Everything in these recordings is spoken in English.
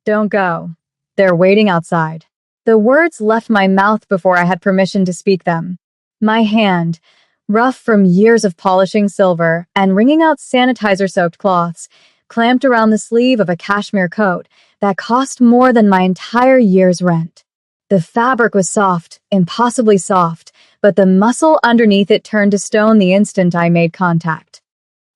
Don't go. They're waiting outside. The words left my mouth before I had permission to speak them. My hand, rough from years of polishing silver and wringing out sanitizer-soaked cloths, clamped around the sleeve of a cashmere coat that cost more than my entire year's rent. The fabric was soft, impossibly soft, but the muscle underneath it turned to stone the instant I made contact.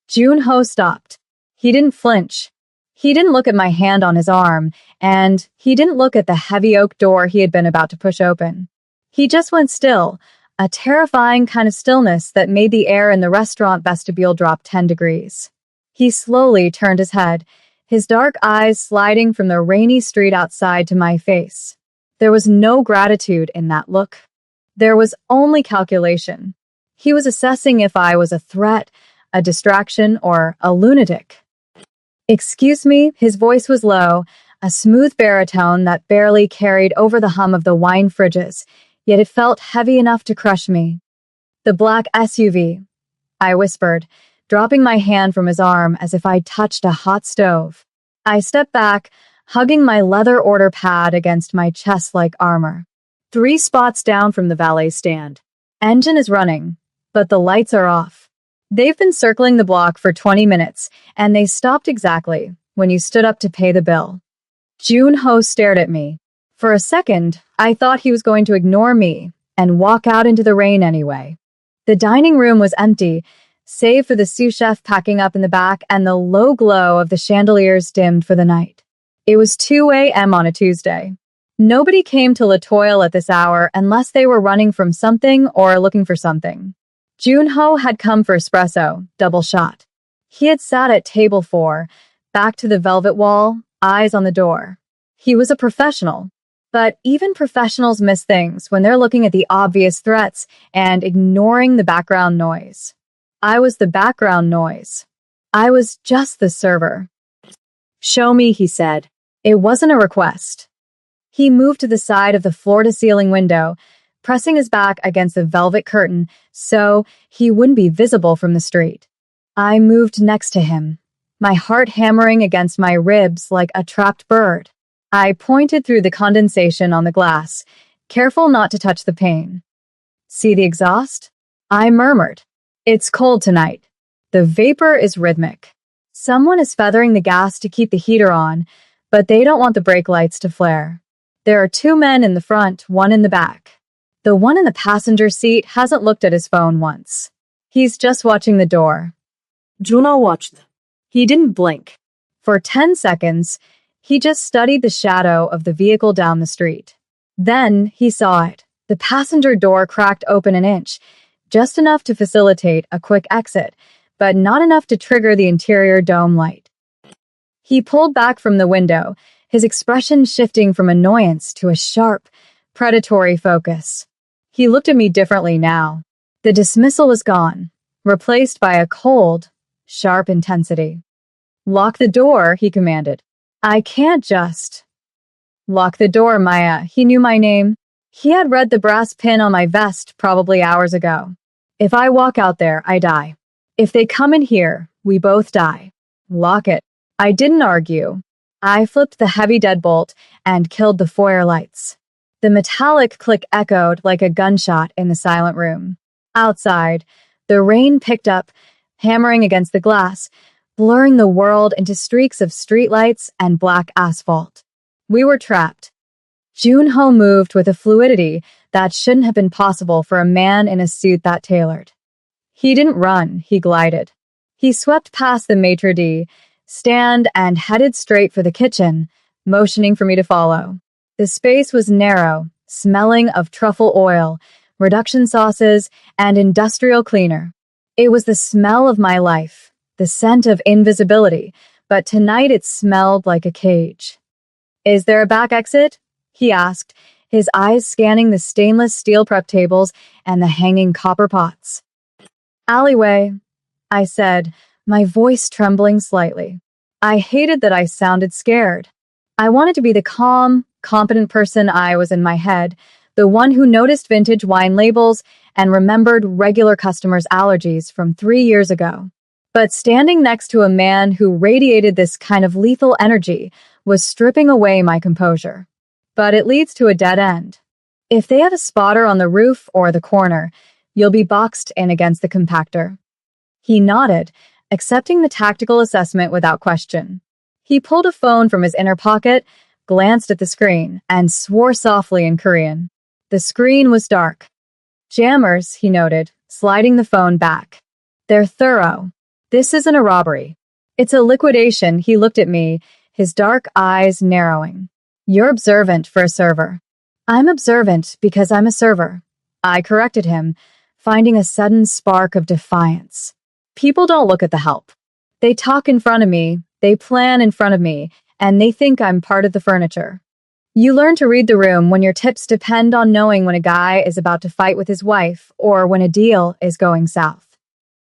Junho stopped. He didn't flinch. He didn't look at my hand on his arm, and he didn't look at the heavy oak door he had been about to push open. He just went still, a terrifying kind of stillness that made the air in the restaurant vestibule drop 10 degrees. He slowly turned his head, his dark eyes sliding from the rainy street outside to my face. There was no gratitude in that look. There was only calculation. He was assessing if I was a threat, a distraction, or a lunatic. "Excuse me," his voice was low, a smooth baritone that barely carried over the hum of the wine fridges, yet it felt heavy enough to crush me. "The black SUV," I whispered, dropping my hand from his arm as if I'd touched a hot stove. I stepped back, hugging my leather order pad against my chest like armor. 3 spots down from the valet stand. Engine is running, but the lights are off. They've been circling the block for 20 minutes, and they stopped exactly when you stood up to pay the bill. Junho stared at me. For a second, I thought he was going to ignore me and walk out into the rain anyway. The dining room was empty, save for the sous chef packing up in the back and the low glow of the chandeliers dimmed for the night. It was 2 a.m. on a Tuesday. Nobody came to Latoile at this hour unless they were running from something or looking for something. Junho had come for espresso, double shot. He had sat at table 4, back to the velvet wall, eyes on the door. He was a professional. But even professionals miss things when they're looking at the obvious threats and ignoring the background noise. I was the background noise. I was just the server. "Show me," he said. It wasn't a request. He moved to the side of the floor-to-ceiling window, pressing his back against the velvet curtain so he wouldn't be visible from the street. I moved next to him, my heart hammering against my ribs like a trapped bird. I pointed through the condensation on the glass, careful not to touch the pane. "See the exhaust?" I murmured. "It's cold tonight. The vapor is rhythmic. Someone is feathering the gas to keep the heater on, but they don't want the brake lights to flare. There are 2 men in the front, 1 in the back. The one in the passenger seat hasn't looked at his phone once. He's just watching the door." Juno watched. He didn't blink. For 10 seconds, he just studied the shadow of the vehicle down the street. Then he saw it. The passenger door cracked open an inch, just enough to facilitate a quick exit, but not enough to trigger the interior dome light. He pulled back from the window, his expression shifting from annoyance to a sharp, predatory focus. He looked at me differently now. The dismissal was gone, replaced by a cold, sharp intensity. "Lock the door," he commanded. "I can't just." "Lock the door, Maya." He knew my name. He had read the brass pin on my vest probably hours ago. If I walk out there, I die. If they come in here, we both die. Lock it. I didn't argue. I flipped the heavy deadbolt and killed the foyer lights. The metallic click echoed like a gunshot in the silent room. Outside, the rain picked up, hammering against the glass, blurring the world into streaks of streetlights and black asphalt. We were trapped. Junho moved with a fluidity that shouldn't have been possible for a man in a suit that tailored. He didn't run, he glided. He swept past the maitre d', stand, and headed straight for the kitchen, motioning for me to follow. The space was narrow, smelling of truffle oil, reduction sauces, and industrial cleaner. It was the smell of my life, the scent of invisibility, but tonight it smelled like a cage. "Is there a back exit?" he asked, his eyes scanning the stainless steel prep tables and the hanging copper pots. "Alleyway," I said, my voice trembling slightly. I hated that I sounded scared. I wanted to be the calm, competent person I was in my head, the one who noticed vintage wine labels and remembered regular customers' allergies from 3 years ago. But standing next to a man who radiated this kind of lethal energy was stripping away my composure. But it leads to a dead end. If they have a spotter on the roof or the corner, you'll be boxed in against the compactor. He nodded, accepting the tactical assessment without question. He pulled a phone from his inner pocket, glanced at the screen, and swore softly in Korean. The screen was dark. Jammers, he noted, sliding the phone back. They're thorough. This isn't a robbery. It's a liquidation. He looked at me, his dark eyes narrowing. You're observant for a server. I'm observant because I'm a server. I corrected him, finding a sudden spark of defiance. People don't look at the help. They talk in front of me, they plan in front of me, and they think I'm part of the furniture. You learn to read the room when your tips depend on knowing when a guy is about to fight with his wife or when a deal is going south.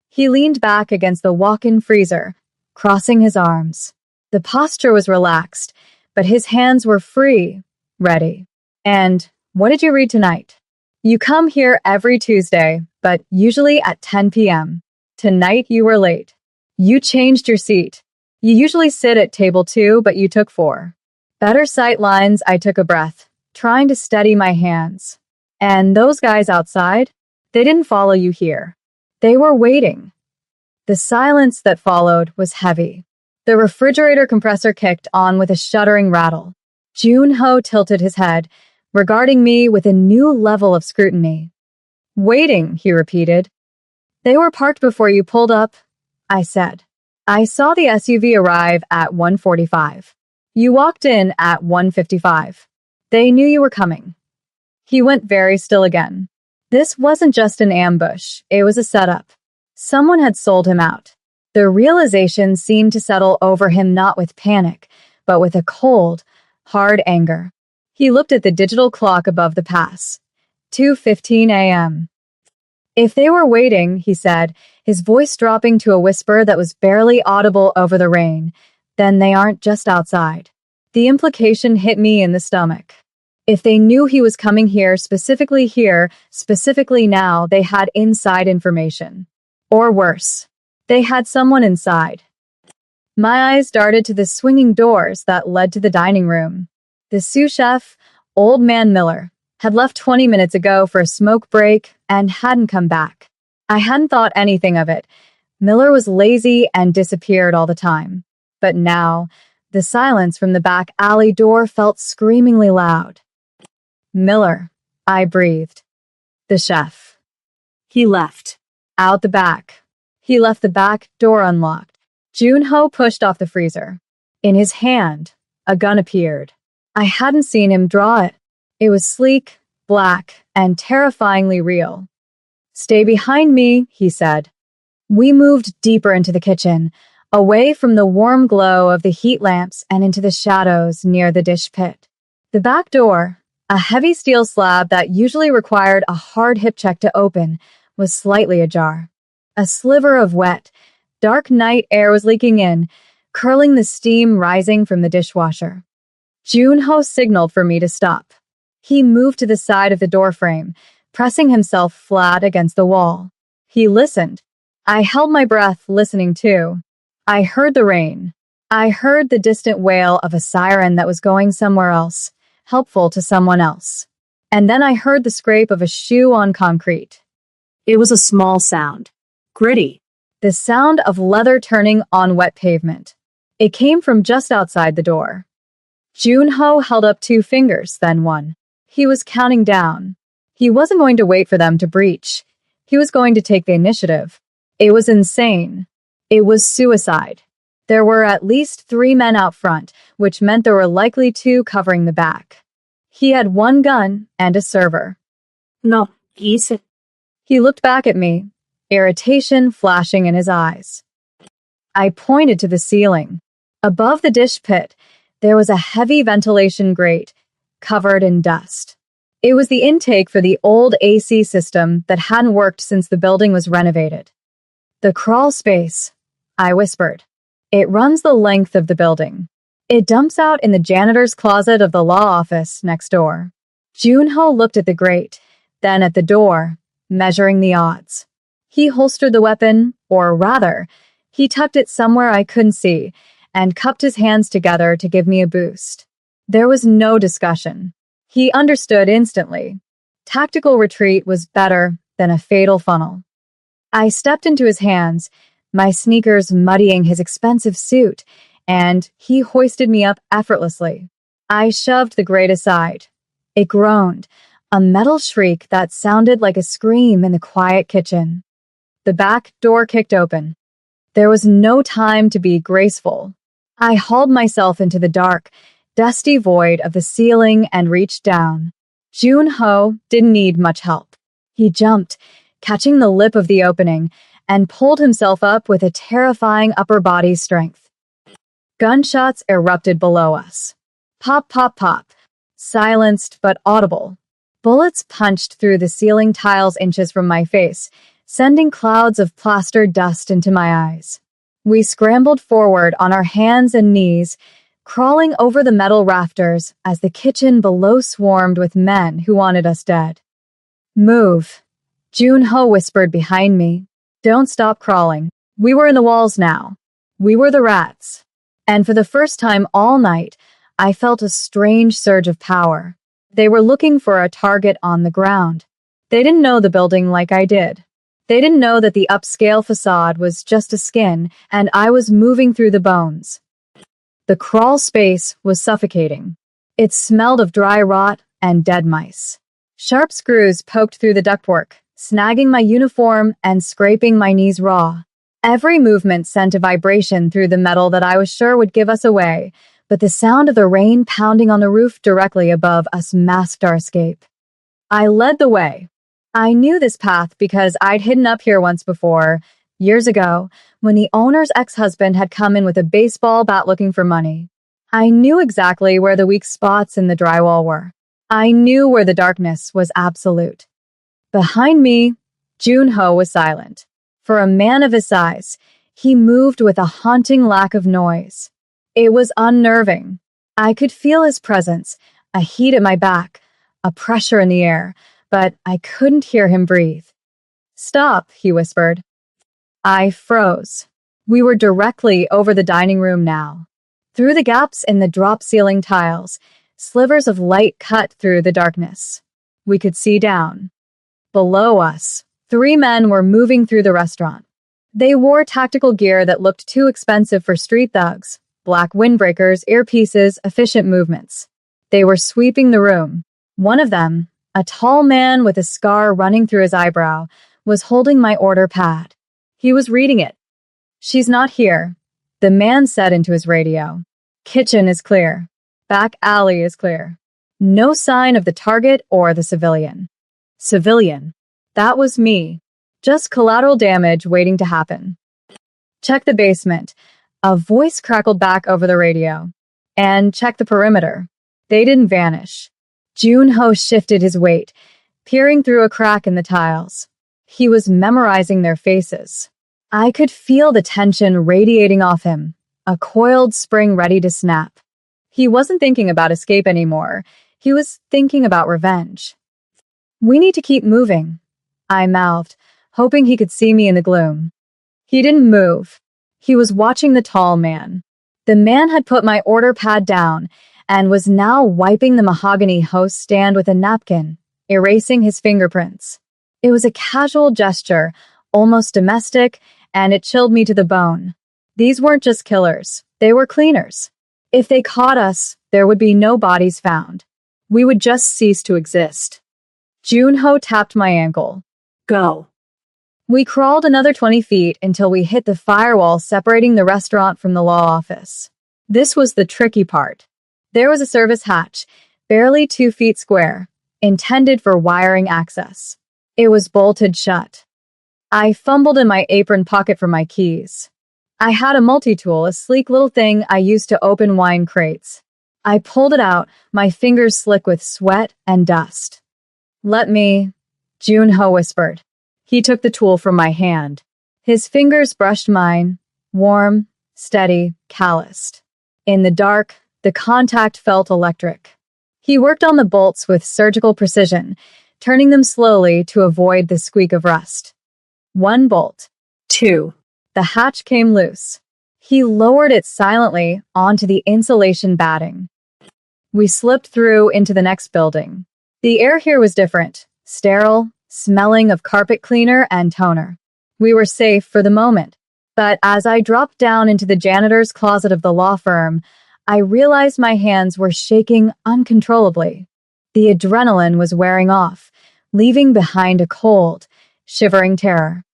He leaned back against the walk-in freezer, crossing his arms. The posture was relaxed, but his hands were free, ready. And what did you read tonight? You come here every Tuesday, but usually at 10 p.m. Tonight you were late. You changed your seat. You usually sit at table 2, but you took 4. Better sight lines, I took a breath, trying to steady my hands. And those guys outside? They didn't follow you here. They were waiting. The silence that followed was heavy. The refrigerator compressor kicked on with a shuddering rattle. Junho tilted his head, regarding me with a new level of scrutiny. Waiting, he repeated. They were parked before you pulled up, I said. I saw the SUV arrive at 1:45. You walked in at 1:55. They knew you were coming. He went very still again. This wasn't just an ambush, it was a setup. Someone had sold him out. The realization seemed to settle over him not with panic, but with a cold, hard anger. He looked at the digital clock above the pass. 2:15 a.m. If they were waiting, he said, his voice dropping to a whisper that was barely audible over the rain, then they aren't just outside. The implication hit me in the stomach. If they knew he was coming here, specifically now, they had inside information. Or worse, they had someone inside. My eyes darted to the swinging doors that led to the dining room. The sous chef, Old Man Miller, had left 20 minutes ago for a smoke break and hadn't come back. I hadn't thought anything of it. Miller was lazy and disappeared all the time. But now, the silence from the back alley door felt screamingly loud. Miller, I breathed. The chef. He left. Out the back. He left the back door unlocked. Junho pushed off the freezer. In his hand, a gun appeared. I hadn't seen him draw it. It was sleek, black, and terrifyingly real. Stay behind me, he said. We moved deeper into the kitchen, away from the warm glow of the heat lamps and into the shadows near the dish pit. The back door, a heavy steel slab that usually required a hard hip check to open, was slightly ajar. A sliver of wet, dark night air was leaking in, curling the steam rising from the dishwasher. Junho signaled for me to stop. He moved to the side of the doorframe, pressing himself flat against the wall. He listened. I held my breath, listening too. I heard the rain. I heard the distant wail of a siren that was going somewhere else, helpful to someone else. And then I heard the scrape of a shoe on concrete. It was a small sound. Gritty. The sound of leather turning on wet pavement. It came from just outside the door. Junho held up 2 fingers, then 1. He was counting down. He wasn't going to wait for them to breach. He was going to take the initiative. It was insane. It was suicide. There were at least 3 men out front, which meant there were likely 2 covering the back. He had 1 gun and a server. No, easy. He looked back at me, irritation flashing in his eyes. I pointed to the ceiling. Above the dish pit, there was a heavy ventilation grate, covered in dust. It was the intake for the old AC system that hadn't worked since the building was renovated. The crawl space, I whispered. It runs the length of the building. It dumps out in the janitor's closet of the law office next door. Junho looked at the grate, then at the door, measuring the odds. He holstered the weapon, or rather, he tucked it somewhere I couldn't see, and cupped his hands together to give me a boost. There was no discussion. He understood instantly. Tactical retreat was better than a fatal funnel. I stepped into his hands, my sneakers muddying his expensive suit, and he hoisted me up effortlessly. I shoved the grate aside. It groaned, a metal shriek that sounded like a scream in the quiet kitchen. The back door kicked open. There was no time to be graceful. I hauled myself into the dark, dusty void of the ceiling and reached down. Jun-ho didn't need much help. He jumped, catching the lip of the opening, and pulled himself up with a terrifying upper body strength. Gunshots erupted below us. Pop, pop, pop. Silenced but audible. Bullets punched through the ceiling tiles inches from my face, sending clouds of plastered dust into my eyes. We scrambled forward on our hands and knees, crawling over the metal rafters as the kitchen below swarmed with men who wanted us dead. Move, Jun-ho whispered behind me. Don't stop crawling. We were in the walls now. We were the rats. And for the first time all night, I felt a strange surge of power. They were looking for a target on the ground. They didn't know the building like I did. They didn't know that the upscale facade was just a skin, and I was moving through the bones. The crawl space was suffocating. It smelled of dry rot and dead mice. Sharp screws poked through the ductwork, snagging my uniform and scraping my knees raw. Every movement sent a vibration through the metal that I was sure would give us away, but the sound of the rain pounding on the roof directly above us masked our escape. I led the way. I knew this path because I'd hidden up here once before, years ago, when the owner's ex-husband had come in with a baseball bat looking for money. I knew exactly where the weak spots in the drywall were. I knew where the darkness was absolute. Behind me, Jun-ho was silent. For a man of his size, he moved with a haunting lack of noise. It was unnerving. I could feel his presence, a heat at my back, a pressure in the air, but I couldn't hear him breathe. Stop, he whispered. I froze. We were directly over the dining room now. Through the gaps in the drop-ceiling tiles, slivers of light cut through the darkness. We could see down. Below us, 3 men were moving through the restaurant. They wore tactical gear that looked too expensive for street thugs. Black windbreakers, earpieces, efficient movements. They were sweeping the room. One of them, a tall man with a scar running through his eyebrow, was holding my order pad. He was reading it. She's not here, the man said into his radio. Kitchen is clear. Back alley is clear. No sign of the target or the civilian. Civilian. That was me. Just collateral damage waiting to happen. Check the basement. A voice crackled back over the radio. And check the perimeter. They didn't vanish. Jun-ho shifted his weight, peering through a crack in the tiles. He was memorizing their faces. I could feel the tension radiating off him, a coiled spring ready to snap. He wasn't thinking about escape anymore. He was thinking about revenge. We need to keep moving, I mouthed, hoping he could see me in the gloom. He didn't move. He was watching the tall man. The man had put my order pad down and was now wiping the mahogany host stand with a napkin, erasing his fingerprints. It was a casual gesture, almost domestic, and it chilled me to the bone. These weren't just killers. They were cleaners. If they caught us, there would be no bodies found. We would just cease to exist. Jun-ho tapped my ankle. Go. We crawled another 20 feet until we hit the firewall separating the restaurant from the law office. This was the tricky part. There was a service hatch, barely 2 feet square, intended for wiring access. It was bolted shut. I fumbled in my apron pocket for my keys. I had a multi-tool, a sleek little thing I used to open wine crates. I pulled it out, my fingers slick with sweat and dust. Let me, Jun-ho whispered. He took the tool from my hand. His fingers brushed mine, warm, steady, calloused. In the dark, the contact felt electric. He worked on the bolts with surgical precision, turning them slowly to avoid the squeak of rust. 1 bolt. 2. The hatch came loose. He lowered it silently onto the insulation batting. We slipped through into the next building. The air here was different, sterile, smelling of carpet cleaner and toner. We were safe for the moment, but as I dropped down into the janitor's closet of the law firm, I realized my hands were shaking uncontrollably. The adrenaline was wearing off, leaving behind a cold, shivering terror.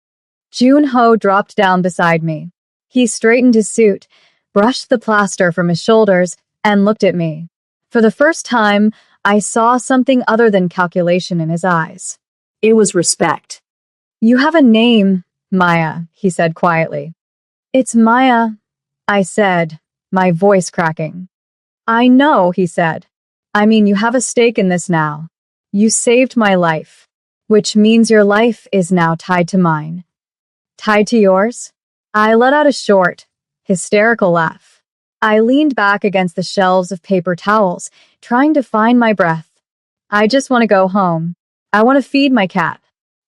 Junho dropped down beside me. He straightened his suit, brushed the plaster from his shoulders, and looked at me. For the first time, I saw something other than calculation in his eyes. It was respect. You have a name, Maya, he said quietly. It's Maya, I said, my voice cracking. I know, he said. I mean, you have a stake in this now. You saved my life, which means your life is now tied to mine. Tied to yours? I let out a short, hysterical laugh. I leaned back against the shelves of paper towels, trying to find my breath. I just want to go home. I want to feed my cat.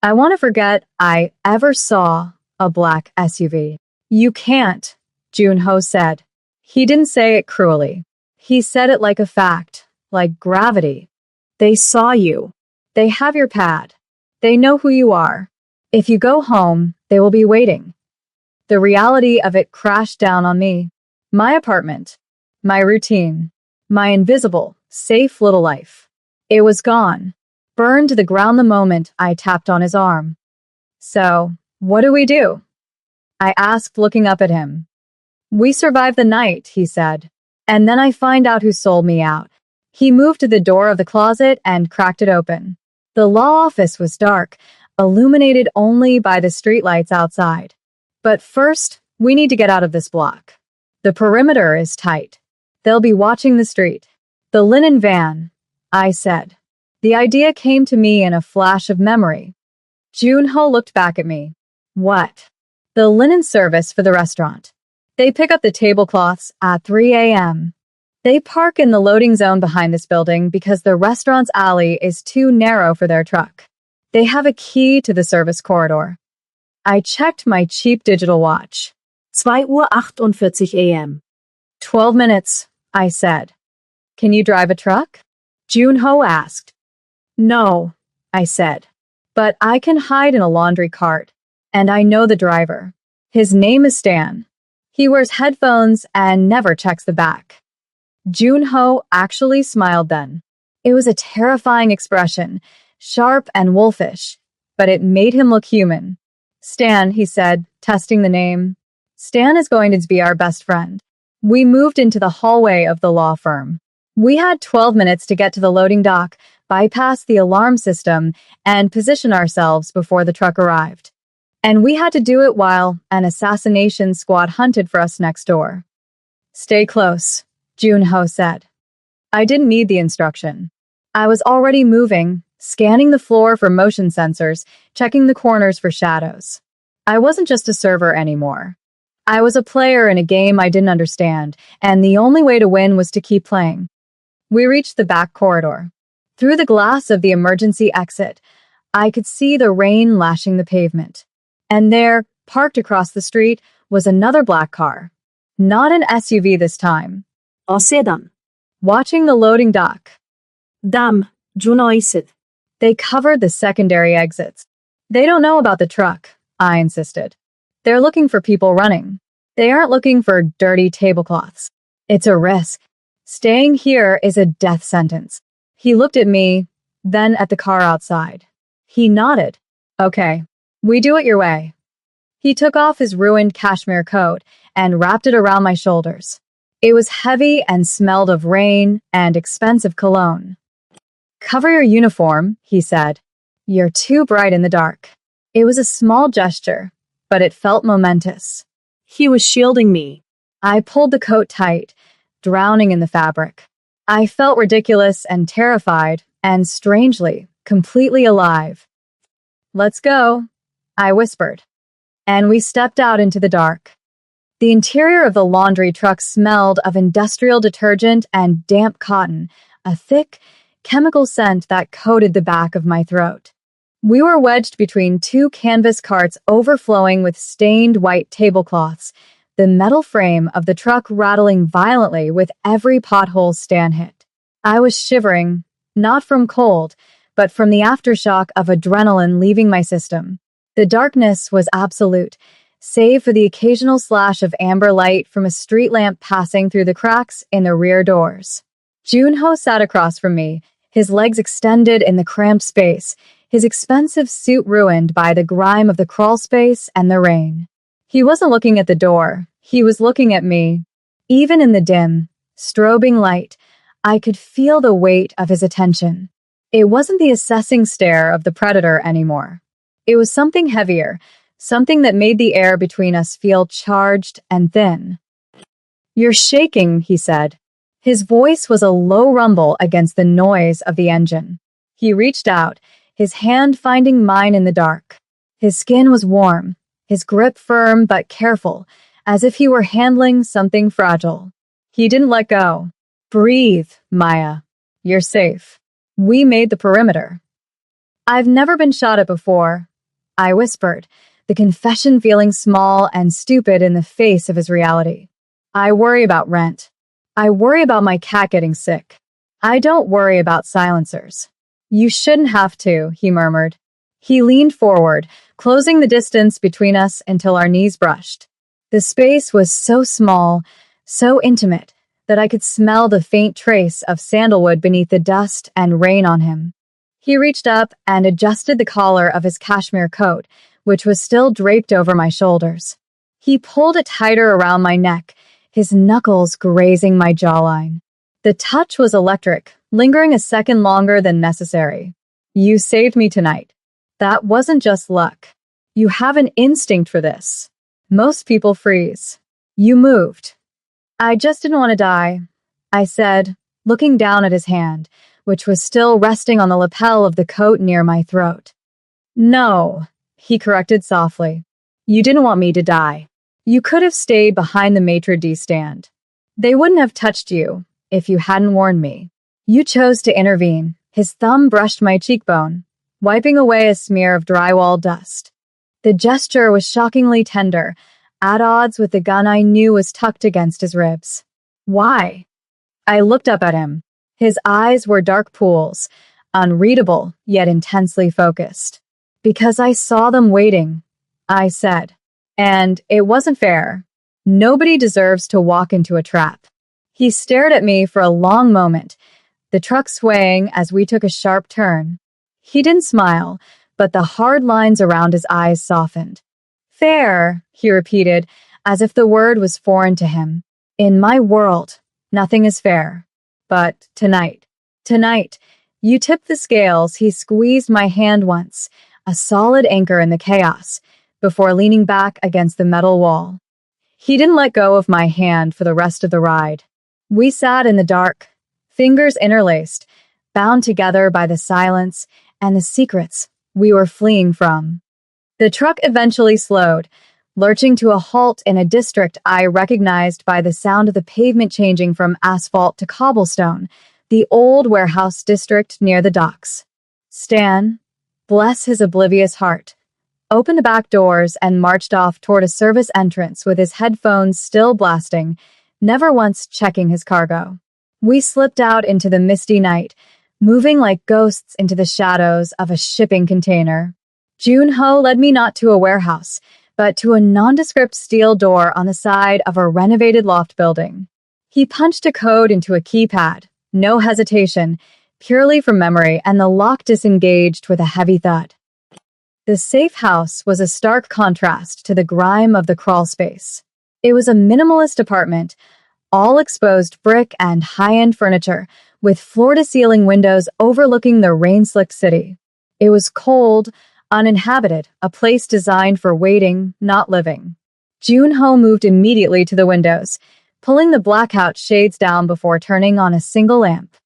I want to forget I ever saw a black SUV. You can't, Junho said. He didn't say it cruelly. He said it like a fact, like gravity. They saw you. They have your pad. They know who you are. If you go home, they will be waiting. The reality of it crashed down on me. My apartment, my routine, my invisible, safe little life. It was gone, burned to the ground the moment I tapped on his arm. So, what do we do? I asked, looking up at him. We survived the night, he said. And then I find out who sold me out. He moved to the door of the closet and cracked it open. The law office was dark, illuminated only by the streetlights outside. But first, we need to get out of this block. The perimeter is tight. They'll be watching the street. The linen van, I said. The idea came to me in a flash of memory. Junho looked back at me. What? The linen service for the restaurant. They pick up the tablecloths at 3 a.m. They park in the loading zone behind this building because the restaurant's alley is too narrow for their truck. They have a key to the service corridor. I checked my cheap digital watch. 2:48 a.m. 12 minutes, I said. Can you drive a truck? Junho asked. No, I said. But I can hide in a laundry cart, and I know the driver. His name is Stan. He wears headphones and never checks the back. Junho actually smiled then. It was a terrifying expression, sharp and wolfish, but it made him look human. Stan, he said, testing the name. Stan is going to be our best friend. We moved into the hallway of the law firm. We had 12 minutes to get to the loading dock, bypass the alarm system, and position ourselves before the truck arrived. And we had to do it while an assassination squad hunted for us next door. Stay close, Junho said. I didn't need the instruction. I was already moving, scanning the floor for motion sensors, checking the corners for shadows. I wasn't just a server anymore. I was a player in a game I didn't understand, and the only way to win was to keep playing. We reached the back corridor. Through the glass of the emergency exit, I could see the rain lashing the pavement. And there, parked across the street, was another black car. Not an SUV this time. A sedan. Watching the loading dock. Dam, Junoisid. They covered the secondary exits. They don't know about the truck, I insisted. They're looking for people running. They aren't looking for dirty tablecloths. It's a risk. Staying here is a death sentence. He looked at me, then at the car outside. He nodded. Okay, we do it your way. He took off his ruined cashmere coat and wrapped it around my shoulders. It was heavy and smelled of rain and expensive cologne. Cover your uniform, he said. You're too bright in the dark. It was a small gesture, but it felt momentous. He was shielding me. I pulled the coat tight, drowning in the fabric. I felt ridiculous and terrified, and strangely, completely alive. Let's go, I whispered. And we stepped out into the dark. The interior of the laundry truck smelled of industrial detergent and damp cotton, a thick, chemical scent that coated the back of my throat. We were wedged between two canvas carts overflowing with stained white tablecloths, the metal frame of the truck rattling violently with every pothole Stan hit. I was shivering, not from cold, but from the aftershock of adrenaline leaving my system. The darkness was absolute, save for the occasional slash of amber light from a street lamp passing through the cracks in the rear doors. Junho sat across from me, his legs extended in the cramped space, his expensive suit ruined by the grime of the crawl space and the rain. He wasn't looking at the door, he was looking at me. Even in the dim, strobing light, I could feel the weight of his attention. It wasn't the assessing stare of the predator anymore. It was something heavier, something that made the air between us feel charged and thin. "You're shaking," he said. His voice was a low rumble against the noise of the engine. He reached out, his hand finding mine in the dark. His skin was warm, his grip firm but careful, as if he were handling something fragile. He didn't let go. "Breathe, Maya. You're safe. We made the perimeter." "I've never been shot at before," I whispered, the confession feeling small and stupid in the face of his reality. "I worry about rent. I worry about my cat getting sick. I don't worry about silencers." "You shouldn't have to," he murmured. He leaned forward, closing the distance between us until our knees brushed. The space was so small, so intimate, that I could smell the faint trace of sandalwood beneath the dust and rain on him. He reached up and adjusted the collar of his cashmere coat, which was still draped over my shoulders. He pulled it tighter around my neck, his knuckles grazing my jawline. The touch was electric, lingering a second longer than necessary. "You saved me tonight. That wasn't just luck. You have an instinct for this. Most people freeze. You moved." "I just didn't want to die," I said, looking down at his hand, which was still resting on the lapel of the coat near my throat. "No," he corrected softly. "You didn't want me to die. You could have stayed behind the maitre d' stand. They wouldn't have touched you if you hadn't warned me. You chose to intervene." His thumb brushed my cheekbone, wiping away a smear of drywall dust. The gesture was shockingly tender, at odds with the gun I knew was tucked against his ribs. "Why?" I looked up at him. His eyes were dark pools, unreadable yet intensely focused. "Because I saw them waiting," I said. "And it wasn't fair. Nobody deserves to walk into a trap." He stared at me for a long moment, the truck swaying as we took a sharp turn. He didn't smile, but the hard lines around his eyes softened. "Fair," he repeated, as if the word was foreign to him. "In my world, nothing is fair. But tonight, you tipped the scales." He squeezed my hand once, a solid anchor in the chaos, before leaning back against the metal wall. He didn't let go of my hand for the rest of the ride. We sat in the dark, fingers interlaced, bound together by the silence and the secrets we were fleeing from. The truck eventually slowed, lurching to a halt in a district I recognized by the sound of the pavement changing from asphalt to cobblestone, the old warehouse district near the docks. Stan, bless his oblivious heart, opened the back doors and marched off toward a service entrance with his headphones still blasting, never once checking his cargo. We slipped out into the misty night, moving like ghosts into the shadows of a shipping container. Junho led me not to a warehouse, but to a nondescript steel door on the side of a renovated loft building. He punched a code into a keypad, no hesitation, purely from memory, and the lock disengaged with a heavy thud. The safe house was a stark contrast to the grime of the crawl space. It was a minimalist apartment, all exposed brick and high-end furniture, with floor-to-ceiling windows overlooking the rain-slicked city. It was cold, uninhabited, a place designed for waiting, not living. Junho moved immediately to the windows, pulling the blackout shades down before turning on a single lamp.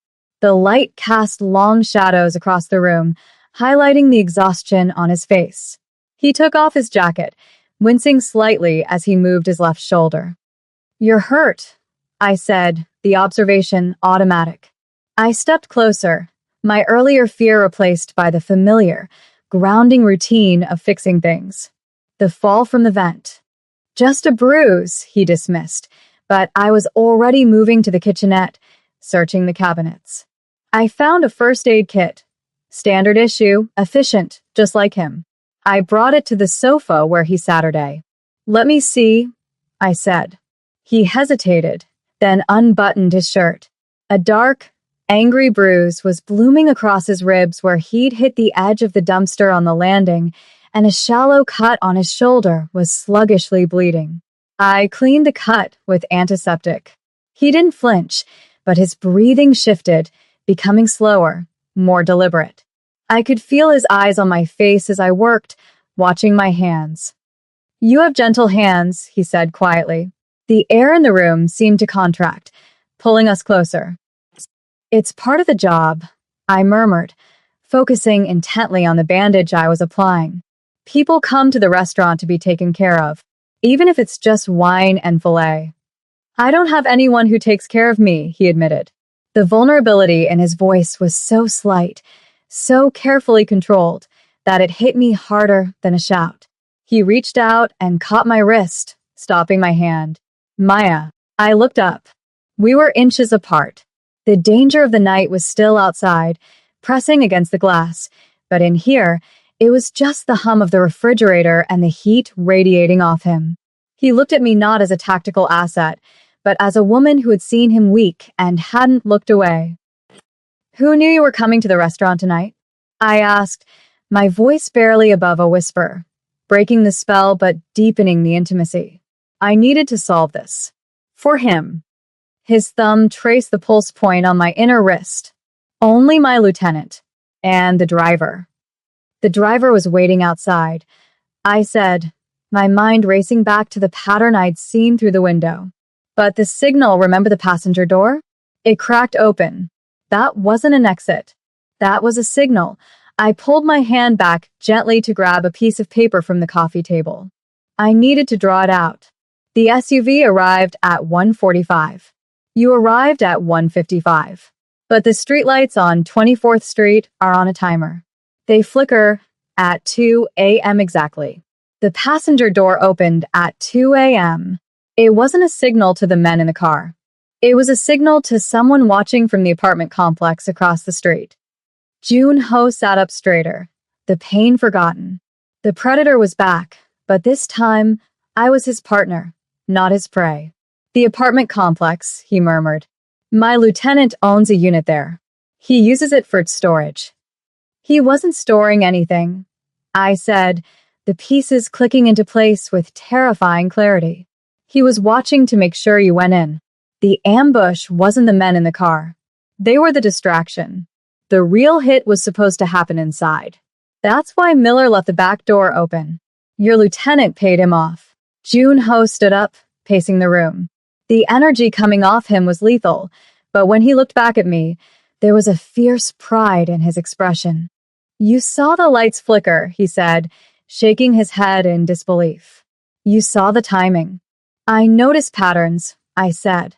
The light cast long shadows across the room, highlighting the exhaustion on his face. He took off his jacket, wincing slightly as he moved his left shoulder. "You're hurt," I said, the observation automatic. I stepped closer, my earlier fear replaced by the familiar, grounding routine of fixing things. The fall from the vent. Just a bruise, he dismissed, but I was already moving to the kitchenette, searching the cabinets. I found a first aid kit. Standard issue, efficient, just like him. I brought it to the sofa where he Saturday. Let me see, I said. He hesitated, then unbuttoned his shirt. A dark, angry bruise was blooming across his ribs where he'd hit the edge of the dumpster on the landing, and a shallow cut on his shoulder was sluggishly bleeding. I cleaned the cut with antiseptic. He didn't flinch, but his breathing shifted, becoming slower, more deliberate. I could feel his eyes on my face as I worked, watching my hands. You have gentle hands, he said quietly. The air in the room seemed to contract, pulling us closer. It's part of the job, I murmured, focusing intently on the bandage I was applying. People come to the restaurant to be taken care of, even if it's just wine and filet. I don't have anyone who takes care of me, he admitted. The vulnerability in his voice was so slight, so carefully controlled, that it hit me harder than a shout. He reached out and caught my wrist, stopping my hand. Maya, I looked up. We were inches apart. The danger of the night was still outside, pressing against the glass, but in here, it was just the hum of the refrigerator and the heat radiating off him. He looked at me not as a tactical asset, but as a woman who had seen him weak and hadn't looked away. Who knew you were coming to the restaurant tonight? I asked, my voice barely above a whisper, breaking the spell but deepening the intimacy. I needed to solve this. For him. His thumb traced the pulse point on my inner wrist. Only my lieutenant. And the driver. The driver was waiting outside. I said, my mind racing back to the pattern I'd seen through the window. But the signal, remember the passenger door? It cracked open. That wasn't an exit. That was a signal. I pulled my hand back gently to grab a piece of paper from the coffee table. I needed to draw it out. The SUV arrived at 1:45. You arrived at 1:55. But the streetlights on 24th Street are on a timer. They flicker at 2 a.m. exactly. The passenger door opened at 2 a.m. It wasn't a signal to the men in the car. It was a signal to someone watching from the apartment complex across the street. Jun-ho sat up straighter, the pain forgotten. The predator was back, but this time, I was his partner, not his prey. The apartment complex, he murmured. My lieutenant owns a unit there. He uses it for storage. He wasn't storing anything, I said, the pieces clicking into place with terrifying clarity. He was watching to make sure you went in. The ambush wasn't the men in the car. They were the distraction. The real hit was supposed to happen inside. That's why Miller left the back door open. Your lieutenant paid him off. Jun-ho stood up, pacing the room. The energy coming off him was lethal, but when he looked back at me, there was a fierce pride in his expression. You saw the lights flicker, he said, shaking his head in disbelief. You saw the timing. I notice patterns, I said.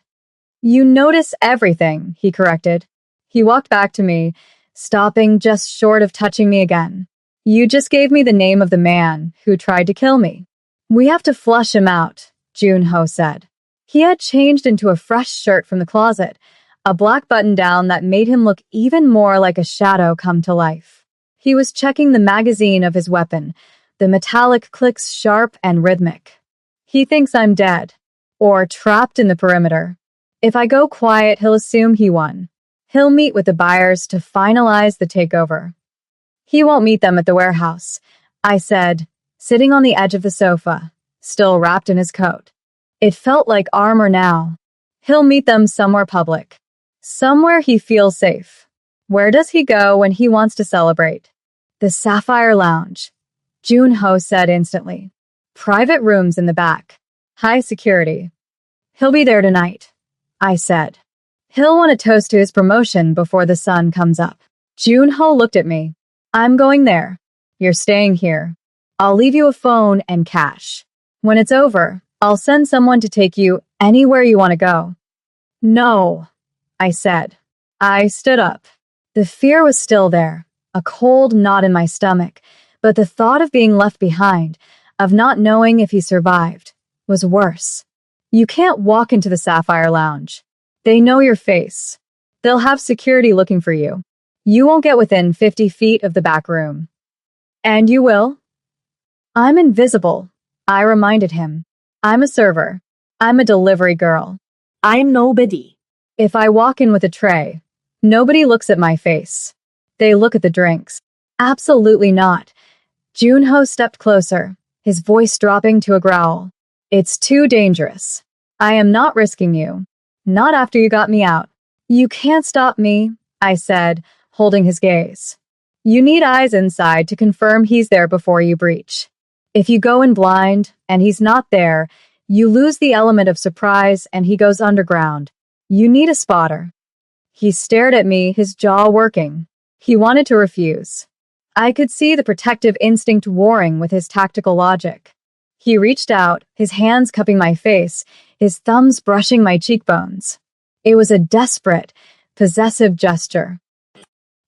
You notice everything, he corrected. He walked back to me, stopping just short of touching me again. You just gave me the name of the man who tried to kill me. We have to flush him out, Jun-ho said. He had changed into a fresh shirt from the closet, a black button-down that made him look even more like a shadow come to life. He was checking the magazine of his weapon, the metallic clicks sharp and rhythmic. He thinks I'm dead, or trapped in the perimeter. If I go quiet, he'll assume he won. He'll meet with the buyers to finalize the takeover. He won't meet them at the warehouse, I said, sitting on the edge of the sofa, still wrapped in his coat. It felt like armor now. He'll meet them somewhere public. Somewhere he feels safe. Where does he go when he wants to celebrate? The Sapphire Lounge, Jun-ho said instantly. Private rooms in the back. High security. He'll be there tonight, I said. He'll want to toast to his promotion before the sun comes up. Jun-ho looked at me. I'm going there. You're staying here. I'll leave you a phone and cash. When it's over, I'll send someone to take you anywhere you want to go. No, I said. I stood up. The fear was still there, a cold knot in my stomach, but the thought of being left behind, of not knowing if he survived, was worse. You can't walk into the Sapphire Lounge. They know your face. They'll have security looking for you. You won't get within 50 feet of the back room. And you will? I'm invisible, I reminded him. I'm a server. I'm a delivery girl. I'm nobody. If I walk in with a tray, nobody looks at my face. They look at the drinks. Absolutely not. Junho stepped closer, his voice dropping to a growl. It's too dangerous. I am not risking you. Not after you got me out. You can't stop me, I said, holding his gaze. You need eyes inside to confirm he's there before you breach. If you go in blind and he's not there, you lose the element of surprise and he goes underground. You need a spotter. He stared at me, his jaw working. He wanted to refuse. I could see the protective instinct warring with his tactical logic. He reached out, his hands cupping my face, his thumbs brushing my cheekbones. It was a desperate, possessive gesture.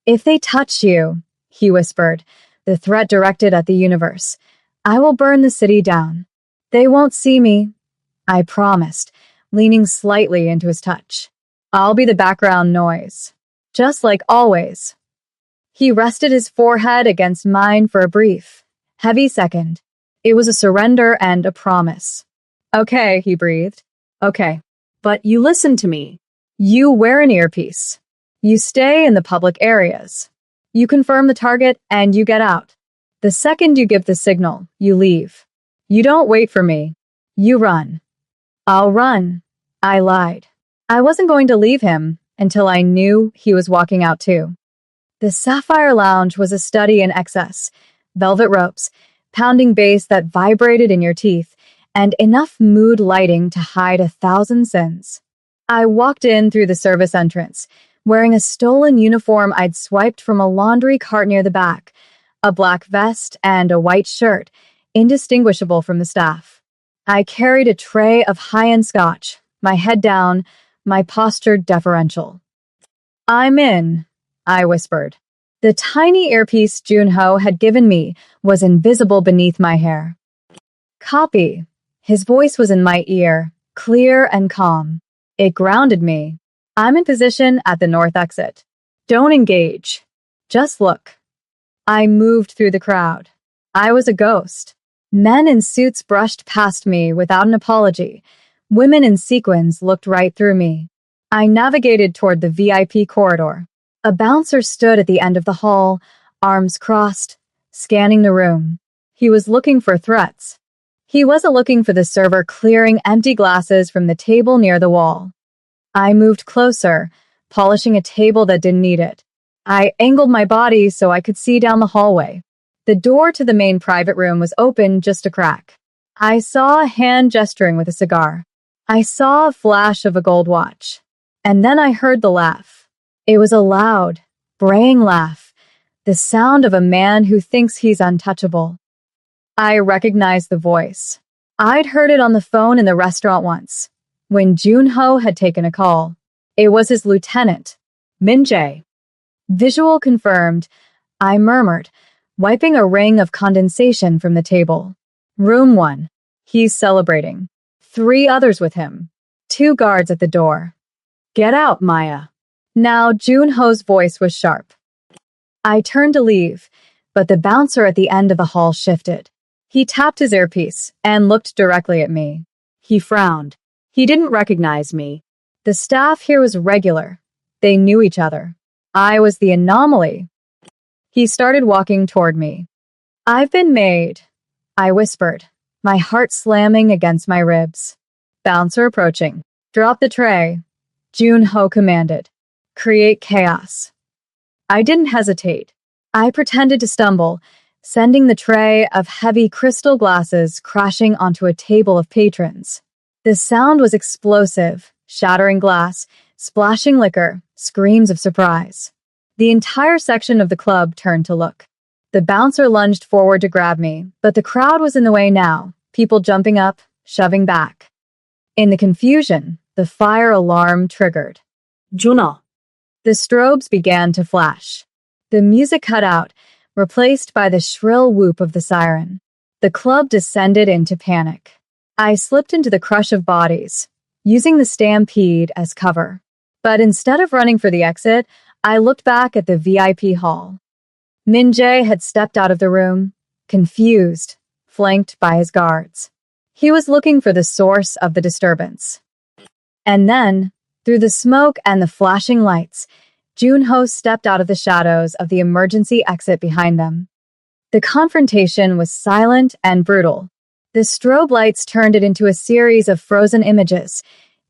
If they touch you, he whispered, the threat directed at the universe, I will burn the city down. They won't see me, I promised, leaning slightly into his touch. I'll be the background noise, just like always. He rested his forehead against mine for a brief, heavy second. It was a surrender and a promise. Okay, he breathed. Okay. But you listen to me. You wear an earpiece. You stay in the public areas. You confirm the target and you get out. The second you give the signal, you leave. You don't wait for me. You run. I'll run. I lied. I wasn't going to leave him until I knew he was walking out too. The Sapphire Lounge was a study in excess. Velvet ropes, pounding bass that vibrated in your teeth, and enough mood lighting to hide 1,000 sins. I walked in through the service entrance, wearing a stolen uniform I'd swiped from a laundry cart near the back, a black vest and a white shirt, indistinguishable from the staff. I carried a tray of high-end scotch, my head down, my posture deferential. I'm in, I whispered. The tiny earpiece Junho had given me was invisible beneath my hair. Copy. His voice was in my ear, clear and calm. It grounded me. I'm in position at the north exit. Don't engage. Just look. I moved through the crowd. I was a ghost. Men in suits brushed past me without an apology. Women in sequins looked right through me. I navigated toward the VIP corridor. A bouncer stood at the end of the hall, arms crossed, scanning the room. He was looking for threats. He wasn't looking for the server clearing empty glasses from the table near the wall. I moved closer, polishing a table that didn't need it. I angled my body so I could see down the hallway. The door to the main private room was open just a crack. I saw a hand gesturing with a cigar. I saw a flash of a gold watch. And then I heard the laugh. It was a loud, braying laugh, the sound of a man who thinks he's untouchable. I recognized the voice. I'd heard it on the phone in the restaurant once, when Junho had taken a call. It was his lieutenant, Min-jae. Visual confirmed, I murmured, wiping a ring of condensation from the table. Room 1. He's celebrating. 3 others with him. 2 guards at the door. Get out, Maya. Now Junho's voice was sharp. I turned to leave, but the bouncer at the end of the hall shifted. He tapped his earpiece and looked directly at me. He frowned. He didn't recognize me. The staff here was regular. They knew each other. I was the anomaly. He started walking toward me. I've been made, I whispered, my heart slamming against my ribs. Bouncer approaching. Drop the tray, Junho commanded. Create chaos. I didn't hesitate. I pretended to stumble, sending the tray of heavy crystal glasses crashing onto a table of patrons. The sound was explosive, shattering glass, splashing liquor, screams of surprise. The entire section of the club turned to look. The bouncer lunged forward to grab me, but the crowd was in the way now, people jumping up, shoving back. In the confusion, the fire alarm triggered. Juno. The strobes began to flash. The music cut out, replaced by the shrill whoop of the siren. The club descended into panic. I slipped into the crush of bodies, using the stampede as cover. But instead of running for the exit, I looked back at the VIP hall. Min Jae had stepped out of the room, confused, flanked by his guards. He was looking for the source of the disturbance. And then, through the smoke and the flashing lights, Junho stepped out of the shadows of the emergency exit behind them. The confrontation was silent and brutal. The strobe lights turned it into a series of frozen images,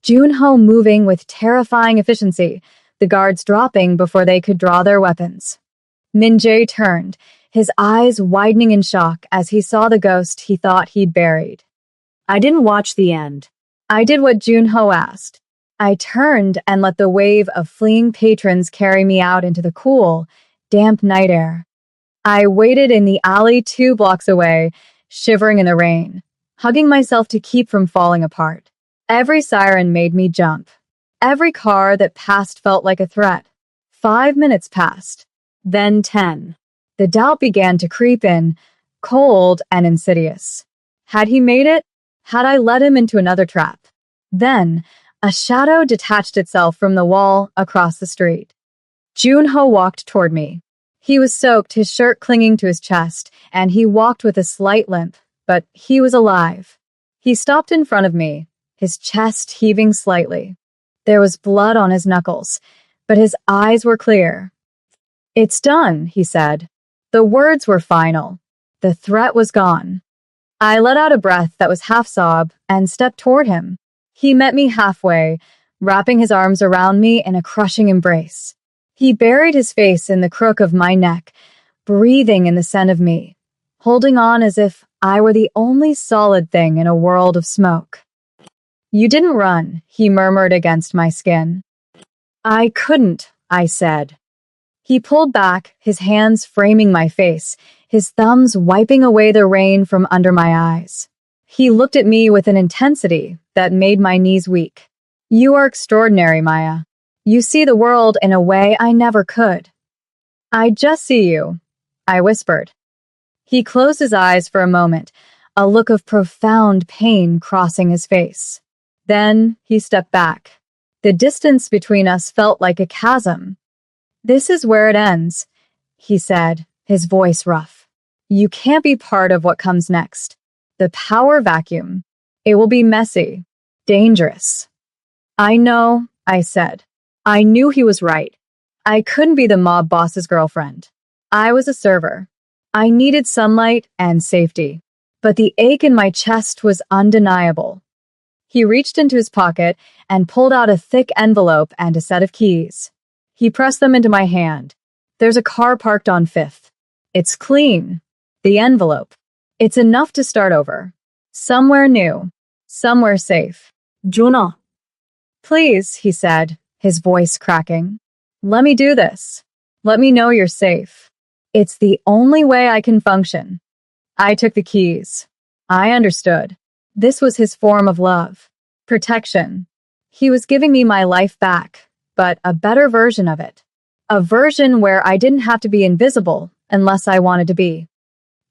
Junho moving with terrifying efficiency, the guards dropping before they could draw their weapons. Min Jae turned, his eyes widening in shock as he saw the ghost he thought he'd buried. I didn't watch the end. I did what Junho asked. I turned and let the wave of fleeing patrons carry me out into the cool, damp night air. I waited in the alley 2 blocks away, shivering in the rain, hugging myself to keep from falling apart. Every siren made me jump. Every car that passed felt like a threat. 5 minutes passed, then 10. The doubt began to creep in, cold and insidious. Had he made it? Had I led him into another trap? Then, a shadow detached itself from the wall across the street. Junho walked toward me. He was soaked, his shirt clinging to his chest, and he walked with a slight limp, but he was alive. He stopped in front of me, his chest heaving slightly. There was blood on his knuckles, but his eyes were clear. "It's done," he said. The words were final. The threat was gone. I let out a breath that was half sob and stepped toward him. He met me halfway, wrapping his arms around me in a crushing embrace. He buried his face in the crook of my neck, breathing in the scent of me, holding on as if I were the only solid thing in a world of smoke. "You didn't run," he murmured against my skin. "I couldn't," I said. He pulled back, his hands framing my face, his thumbs wiping away the rain from under my eyes. He looked at me with an intensity that made my knees weak. "You are extraordinary, Maya. You see the world in a way I never could." "I just see you," I whispered. He closed his eyes for a moment, a look of profound pain crossing his face. Then he stepped back. The distance between us felt like a chasm. "This is where it ends," he said, his voice rough. "You can't be part of what comes next. The power vacuum. It will be messy, dangerous." "I know," I said. I knew he was right. I couldn't be the mob boss's girlfriend. I was a server. I needed sunlight and safety. But the ache in my chest was undeniable. He reached into his pocket and pulled out a thick envelope and a set of keys. He pressed them into my hand. "There's a car parked on 5th. It's clean. The envelope. It's enough to start over. Somewhere new. Somewhere safe." Junho. "Please," he said, his voice cracking. "Let me do this. Let me know you're safe. It's the only way I can function." I took the keys. I understood. This was his form of love. Protection. He was giving me my life back, but a better version of it. A version where I didn't have to be invisible unless I wanted to be.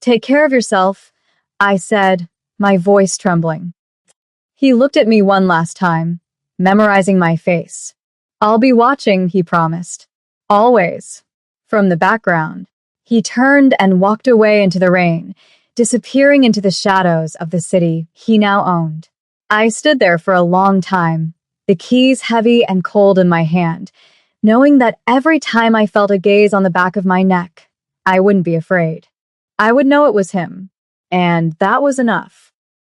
"Take care of yourself," I said, my voice trembling. He looked at me one last time, memorizing my face. "I'll be watching," he promised. "Always." From the background, he turned and walked away into the rain, disappearing into the shadows of the city he now owned. I stood there for a long time, the keys heavy and cold in my hand, knowing that every time I felt a gaze on the back of my neck, I wouldn't be afraid. I would know it was him, and that was enough.